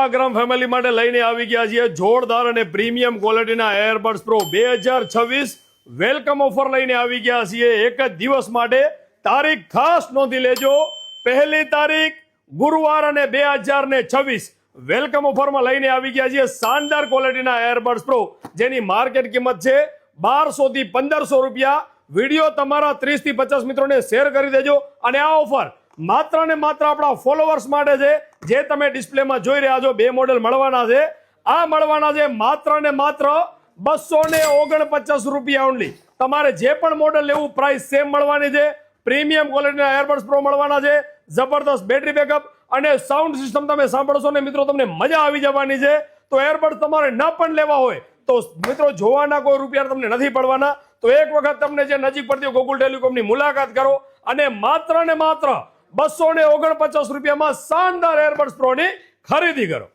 Sevagram family માટે લઈને આવી ગયા છીએ જોરદાર અને પ્રીમિયમ ક્વોલિટીના એરબડ્સ પ્રો 2026 વેલકમ ઓફર લઈને આવી ગયા છીએ એક જ દિવસ માટે. તારીખ ખાસ નોંધી લેજો, 1 તારીખ ગુરુવાર અને 2026 વેલકમ ઓફરમાં લઈને આવી ગયા છીએ શાનદાર ક્વોલિટીના એરબડ્સ પ્રો, જેની માર્કેટ કિંમત છે 1200 થી 1500 રૂપિયા. વિડીયો તમારા 30 થી 50 મિત્રોને શેર કરી દેજો. અને આ ઓફર માત્ર ને માત્ર આપણા ફોલોવર્સ માટે છે, જે તમે ડિસ્પ્લેમાં જોઈ રહ્યા છો. 2 મોડેલ મળવાના છે. આ મળવાના છે માત્ર ને માત્ર 249 રૂપિયા ઓનલી. તમારે જે પણ મોડેલ લેવું પ્રાઇસ સેમ મળવાની છે. પ્રીમિયમ ક્વોલિટીના એરબડ્સ પ્રો મળવાના છે. જબરદસ્ત બેટરી બેકઅપ અને સાઉન્ડ સિસ્ટમ તમે સાંભળશો ને મિત્રો, તમને મજા આવી જવાની છે. તો એરબડ્સ તમારે ન પણ લેવા હોય તો મિત્રો જોવાના કોઈ રૂપિયા તમને નથી પડવાના. તો એક વખત તમને જે નજીક પડતી ગોકુલ ટેલિકોમની મુલાકાત કરો અને માત્ર ને માત્ર 249 રૂપિયામાં શાનદાર એરબડ્સ પ્રો ની ખરીદી કરો.